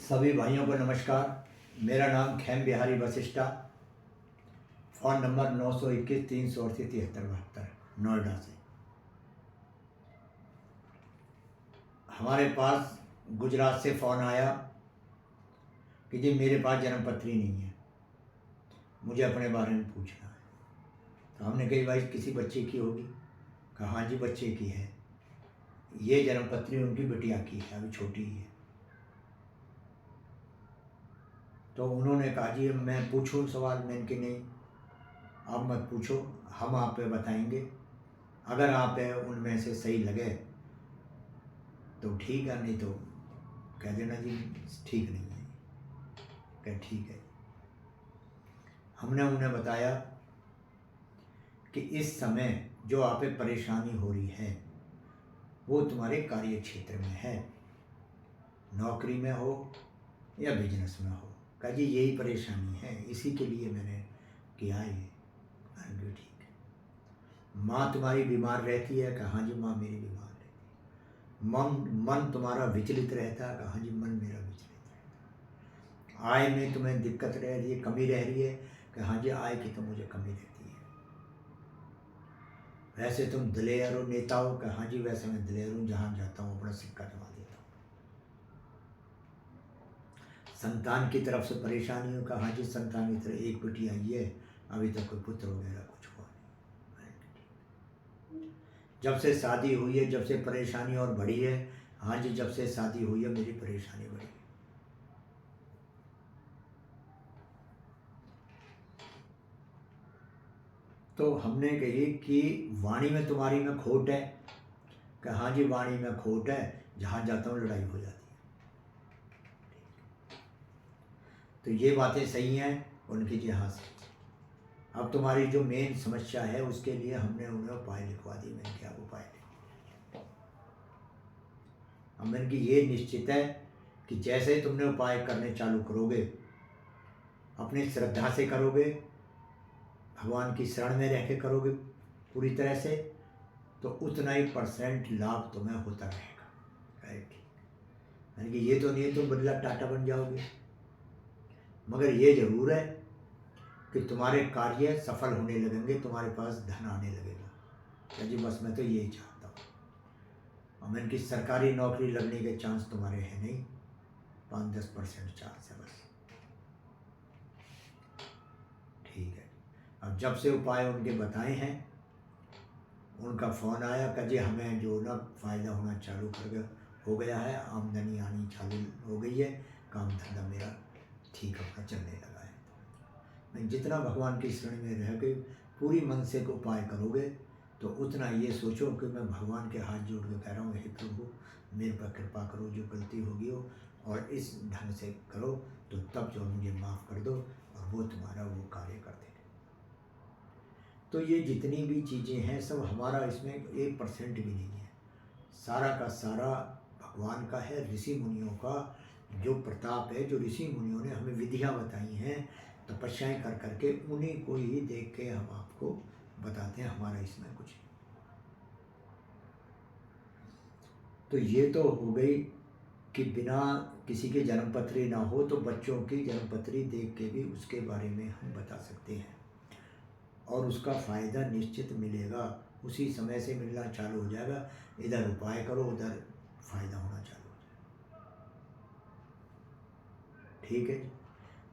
सभी भाइयों को नमस्कार। मेरा नाम खेम बिहारी वशिष्ठा। फ़ोन नंबर 921 388 73 नोएडा से। हमारे पास गुजरात से फ़ोन आया कि जी मेरे पास जन्मपत्री नहीं है, मुझे अपने बारे में पूछना है। तो हमने कही भाई किसी बच्चे की होगी? कहा हाँ जी बच्चे की है, ये जन्मपत्री उनकी बिटिया की है, अभी छोटी ही है। तो उन्होंने कहा जी मैं पूछूं सवाल? मैंने कि नहीं आप मत पूछो, हम आप पे बताएंगे, अगर आप उनमें से सही लगे तो ठीक है, नहीं तो कह देना जी ठीक नहीं है। कह ठीक है। हमने उन्हें बताया कि इस समय जो आप पे परेशानी हो रही है वो तुम्हारे कार्य क्षेत्र में है, नौकरी में हो या बिजनेस में हो। कहा जी यही परेशानी है, इसी के लिए मैंने किया ये। मैंने ठीक है। माँ तुम्हारी बीमार रहती है? कहा हाँ जी माँ मेरी बीमार रहती है। मन तुम्हारा विचलित रहता है? कहा हाँ जी मन मेरा विचलित रहता है। आय में तुम्हें दिक्कत रह रही है, कमी रह रही है? कहा हाँ जी आय की तो मुझे कमी रहती है। वैसे तुम दिलेर हो, नेता हो? कहा हाँ जी वैसे मैं दिलेर हूँ, जहाँ जाता हूँ अपना सिक्का जमा देता हूँ। संतान की तरफ से परेशानी हो? कहा हाँ जी संतान की तरफ एक बेटी आई है, अभी तक कोई पुत्र वगैरह कुछ हुआ नहीं। जब से शादी हुई है, जब से परेशानी और बढ़ी है? हाँ जी जब से शादी हुई है मेरी परेशानी बढ़ी है। तो हमने कही कि वाणी में तुम्हारी में खोट है? कहा हाँ जी वाणी में खोट है, जहाँ जाता हूँ लड़ाई हो जाती है। तो ये बातें सही हैं उनकी? जी हाँ सही। अब तुम्हारी जो मेन समस्या है उसके लिए हमने उन्हें उपाय लिखवा दी। मैंने क्या उपाय लिखे? अब मैंने कि ये निश्चित है कि जैसे तुमने उपाय करने चालू करोगे, अपनी श्रद्धा से करोगे, भगवान की शरण में रह के करोगे पूरी तरह से, तो उतना ही % लाभ तुम्हें होता रहेगा। राइट। मैंने कि ये तो नहीं तुम बिरला टाटा बन जाओगे, मगर ये जरूर है कि तुम्हारे कार्य सफल होने लगेंगे, तुम्हारे पास धन आने लगेगा। जी बस मैं तो यही चाहता हूँ। और मैंने कि सरकारी नौकरी लगने के चांस तुम्हारे हैं नहीं, 5-10% चांस है बस। ठीक है। अब जब से उपाय उनके बताए हैं, उनका फ़ोन आया कि जी हमें जो ना फ़ायदा होना चालू हो गया है, आमदनी आनी चालू हो गई है, काम धंधा मेरा ठीक अपना चलने लगा है। मैं जितना भगवान की शरण में रह के पूरी मन से उपाय करोगे तो उतना ये सोचो कि मैं भगवान के हाथ जोड़ के कह रहा हूँ, हे प्रभु मेरे पर कृपा करो, जो गलती होगी हो और इस ढंग से करो, तो तब जो मुझे माफ़ कर दो और वो तुम्हारा वो कार्य कर देंगे। तो ये जितनी भी चीज़ें हैं सब हमारा इसमें 1% भी नहीं है, सारा का सारा भगवान का है, ऋषि मुनियों का जो प्रताप है, जो ऋषि मुनियों ने हमें विधियाँ बताई हैं, तपस्याएं कर करके उन्हीं को ही देख के हम आपको बताते हैं, हमारा इसमें कुछ नहीं। तो ये तो हो गई कि बिना किसी के जन्मपत्री ना हो तो बच्चों की जन्मपत्री देख के भी उसके बारे में हम बता सकते हैं और उसका फ़ायदा निश्चित मिलेगा, उसी समय से मिलना चालू हो जाएगा। इधर उपाय करो, उधर फ़ायदा होना चालू हो जाएगा। ठीक है।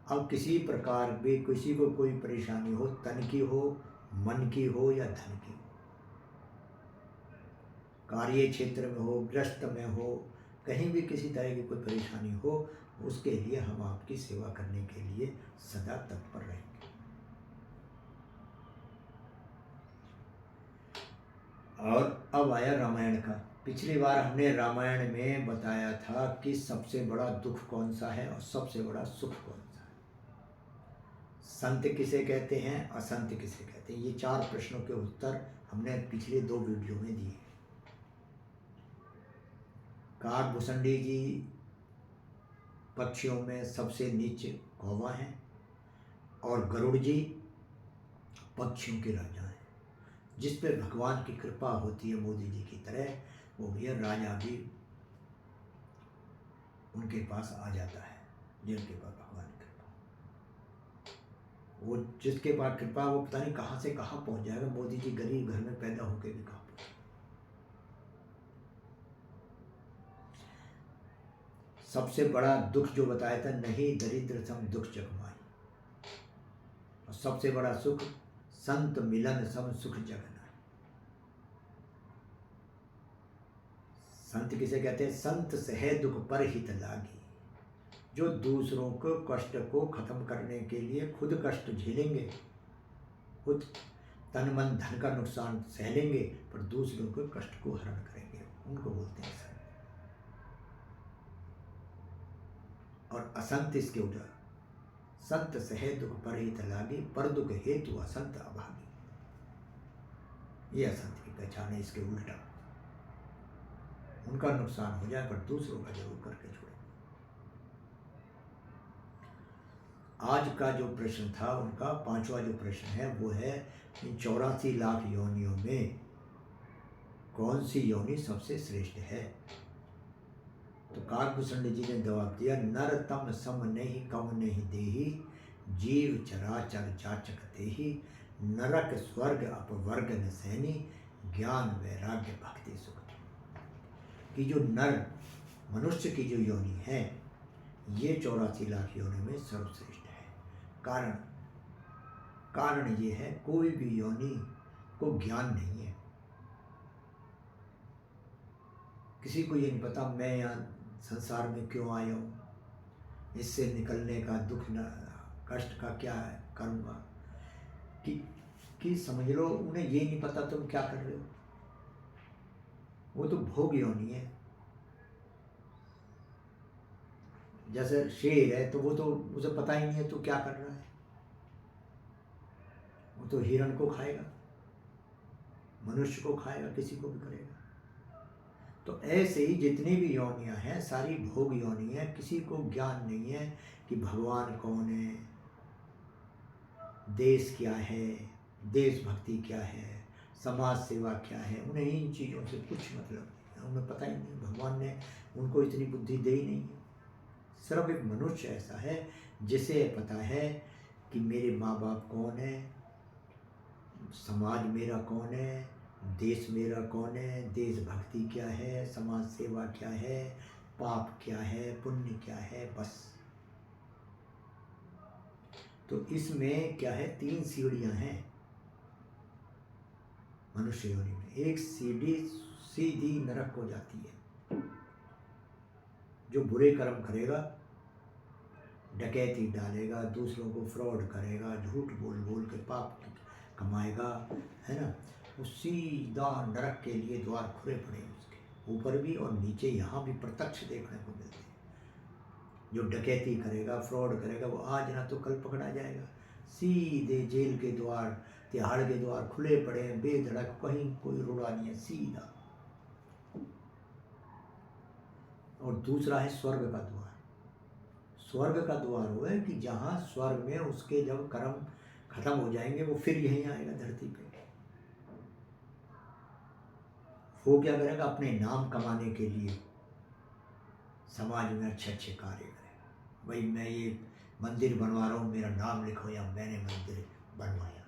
अब किसी प्रकार भी किसी को कोई परेशानी हो, तन की हो, मन की हो या धन की हो, कार्य क्षेत्र में हो, ग्रस्त में हो, कहीं भी किसी तरह की कोई परेशानी हो, उसके लिए हम आपकी सेवा करने के लिए सदा तत्पर रहेंगे। और अब आया रामायण का। पिछली बार हमने रामायण में बताया था कि सबसे बड़ा दुख कौन सा है और सबसे बड़ा सुख कौन सा है, संत किसे कहते हैं, असंत किसे कहते हैं। ये 4 प्रश्नों के उत्तर हमने पिछले 2 वीडियो में दिए। काकभूषणी जी पक्षियों में सबसे नीच कौवा हैं और गरुड़ जी पक्षियों के राजा हैं, जिस पे भगवान की कृपा होती है मोदी जी की तरह, वो भैया राजा भी उनके पास आ जाता है। जिनके पास भगवान की कृपा, वो जिसके पास कृपा वो पता नहीं कहाँ से कहाँ पहुँच जाएगा। मोदी जी गरीब घर में पैदा होकर भी कहाँ पहुँचे। सबसे बड़ा दुख जो बताया था, नहीं दरिद्र सम दुख जगमाई, और सबसे बड़ा सुख संत मिलन सम सुख जगनाई। संत किसे कहते हैं? संत सहे दुख पर हित लागी, जो दूसरों को कष्ट को खत्म करने के लिए खुद कष्ट झेलेंगे, खुद तन मन धन का नुकसान सह लेंगे, पर दूसरों के कष्ट को हरण करेंगे, उनको बोलते हैं संत। और असंत इसके उधर, संत सहे दुख पर हित लागी, पर दुख हेतु असंत अभागी। ये असंत की पहचान है। इसके उल्टा, उनका नुकसान हो जाए पर दूसरों का जरूर करके छोड़े। आज का जो प्रश्न था उनका, पांचवा जो प्रश्न है वो है, इन 84 लाख योनियों में कौन सी योनि सबसे श्रेष्ठ है? तो काकभूषण जी ने जवाब दिया, नर तम सम नहीं कम नहीं देही, जीव चराचर जाचक तेहि, नरक स्वर्ग अपवर्ग न सैनी, ज्ञान वैराग्य भक्ति सुख। कि जो नर मनुष्य की जो योनि है, ये 84 लाख योनि में सर्वश्रेष्ठ है। कारण ये है, कोई भी योनि को ज्ञान नहीं है। किसी को ये नहीं पता मैं यहाँ संसार में क्यों आया हूँ, इससे निकलने का दुख न कष्ट का क्या करूँगा, कि समझ लो उन्हें ये नहीं पता तुम क्या कर रहे हो। वो तो भोग योनि है। जैसे शेर है तो वो तो उसे पता ही नहीं है तो क्या कर रहा है, वो तो हिरण को खाएगा, मनुष्य को खाएगा, किसी को भी करेगा। तो ऐसे ही जितनी भी योनियां हैं सारी भोग योनि है। किसी को ज्ञान नहीं है कि भगवान कौन है, देश क्या है, देशभक्ति क्या है, समाज सेवा क्या है। उन्हें इन चीज़ों से कुछ मतलब नहीं है, उन्हें पता ही नहीं। भगवान ने उनको इतनी बुद्धि दी ही नहीं है। सिर्फ एक मनुष्य ऐसा है जिसे पता है कि मेरे माँ बाप कौन है, समाज मेरा कौन है, देश मेरा कौन है, देशभक्ति क्या है, समाज सेवा क्या है, पाप क्या है, पुण्य क्या है, बस। तो इसमें क्या है, 3 सीढ़ियां हैं मनुष्य योनि में। एक सीढ़ी सीधी नरक को जाती है। जो बुरे कर्म करेगा, डकैती डालेगा, दूसरों को फ्रॉड करेगा, झूठ बोल बोल के पाप कमाएगा, है ना, वो सीधा नरक के लिए द्वार खुले पड़े हैं उसके ऊपर भी और नीचे यहाँ भी प्रत्यक्ष देखने को मिलते हैं। जो डकैती करेगा, फ्रॉड करेगा, वो आज ना तो कल पकड़ा जाएगा। सीधे जेल के द्वार, तिहाड़ के द्वार खुले पड़े हैं, बेधड़क, कहीं कोई रुड़ा नहीं है, सीधा। और दूसरा है स्वर्ग का द्वार। स्वर्ग का द्वार वो है कि जहाँ स्वर्ग में उसके जब कर्म खत्म हो जाएंगे वो फिर यहीं आएगा धरती पे। वो क्या करेगा, अपने नाम कमाने के लिए समाज में अच्छे अच्छे कार्य करेगा। भाई मैं ये मंदिर बनवा रहा हूँ, मेरा नाम लिखो, या मैंने मंदिर बनवाया,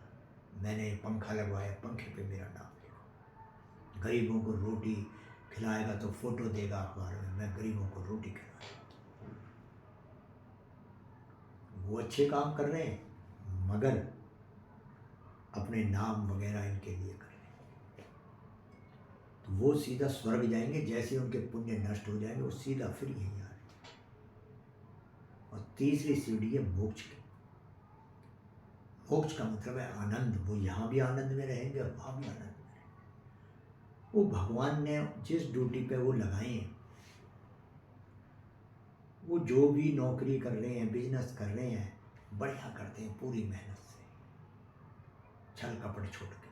मैंने पंखा लगवाया, पंखे पे मेरा नाम लिखो। गरीबों को रोटी खिलाएगा तो फोटो देगा अखबार में, मैं गरीबों को रोटी खिलाया। वो अच्छे काम कर रहे हैं मगर अपने नाम वगैरह इनके लिए कर रहे हैं। तो वो सीधा स्वर्ग जाएंगे, जैसे उनके पुण्य नष्ट हो जाएंगे वो सीधा फिर यहीं आ रहे। और तीसरी सीढ़ी है मोक्ष की। मोक्ष का मतलब है आनंद। वो यहाँ भी आनंद में रहेंगे और वहाँ भी आनंद में रहेंगे। वो भगवान ने जिस ड्यूटी पे वो लगाए हैं, वो जो भी नौकरी कर रहे हैं, बिजनेस कर रहे हैं, बढ़िया करते हैं पूरी मेहनत से, छल कपट छोड़ के।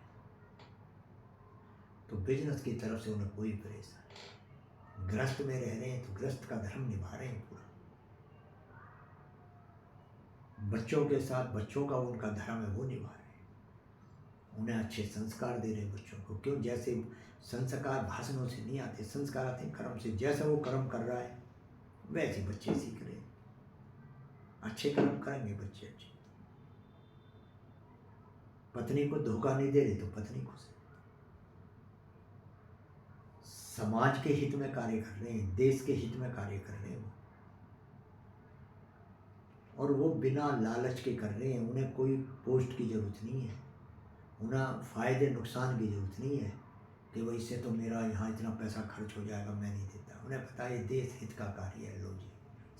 तो बिजनेस की तरफ से उन्हें कोई परेशानी नहीं। गृहस्थ में रह रहे हैं तो गृहस्थ का धर्म निभा रहे हैं पूरा। बच्चों के साथ बच्चों का उनका धर्म है वो निभा रहे हैं। उन्हें अच्छे संस्कार दे रहे हैं बच्चों को। क्यों? जैसे संस्कार भाषणों से नहीं आते, संस्कार आते हैं कर्म से। जैसा वो कर्म कर रहा है वैसे बच्चे सीख रहे हैं। अच्छे कर्म करेंगे बच्चे अच्छे। पत्नी को धोखा नहीं दे रहे तो पत्नी खुश है। समाज के हित में कार्य कर रहे हैं, देश के हित में कार्य कर रहे हैं वो, और वो बिना लालच के कर रहे हैं। उन्हें कोई पोस्ट की ज़रूरत नहीं है, उन्हें फ़ायदे नुकसान की ज़रूरत नहीं है कि भाई इससे तो मेरा यहाँ इतना पैसा खर्च हो जाएगा, मैं नहीं देता। उन्हें पता है देश हित का कार्य है, लो जी,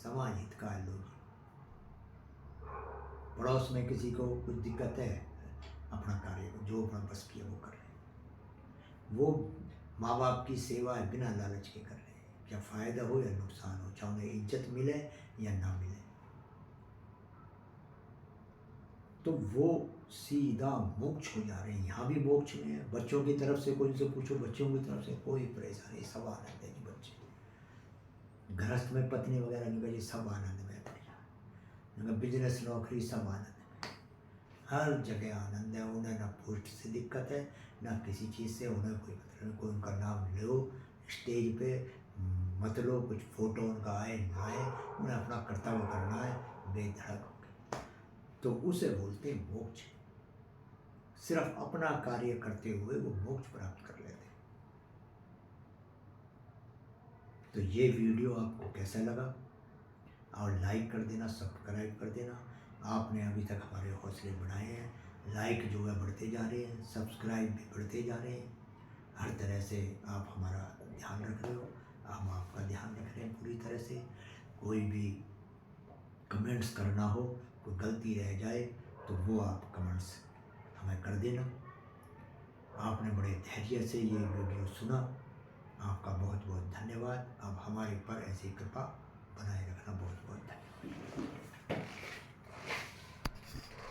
समाज हित का है, लो जी। पड़ोस में किसी को कुछ दिक्कत है, अपना कार्य जो अपना बस किया वो कर रहे हैं। वो माँ बाप की सेवा है, बिना लालच के कर रहे हैं, क्या फ़ायदा हो या नुकसान हो, चाहे उन्हें इज्जत मिले या ना मिले। तो वो सीधा मोक्ष हो जा रहे हैं। यहाँ भी मोक्ष में है। बच्चों की तरफ से कोई से पूछो, बच्चों की तरफ से कोई परेशानी, सब आनंद है जी। बच्चे गृहस्थ में पत्नी वगैरह निकल, सब आनंद में बढ़िया, बिजनेस नौकरी सब आनंद में, हर जगह आनंद है। उन्हें ना पोस्ट से दिक्कत है, ना किसी चीज़ से उन्हें कोई मतलब नहीं। कोई उनका नाम लो स्टेज पे मत लो, कुछ फ़ोटो उनका आए ना आए, उन्हें अपना कर्तव्य करना है बेधड़क होकर, तो उसे बोलते हैं मोक्ष। सिर्फ अपना कार्य करते हुए वो मोक्ष प्राप्त कर लेते हैं। तो ये वीडियो आपको कैसा लगा, और लाइक कर देना, सब्सक्राइब कर देना। आपने अभी तक हमारे हौसले बढ़ाए हैं, लाइक जो है बढ़ते जा रहे हैं, सब्सक्राइब भी बढ़ते जा रहे हैं। हर तरह से आप हमारा ध्यान रख रहे हो, हम आपका ध्यान रख रहे हैं पूरी तरह से। कोई भी कमेंट्स करना हो, कोई गलती रह जाए तो वो आप कमेंट्स हमें कर देना। आपने बड़े धैर्य से ये वीडियो सुना, आपका बहुत बहुत धन्यवाद। आप हमारे पर ऐसी कृपा बनाए रखना, बहुत बहुत धन्यवाद।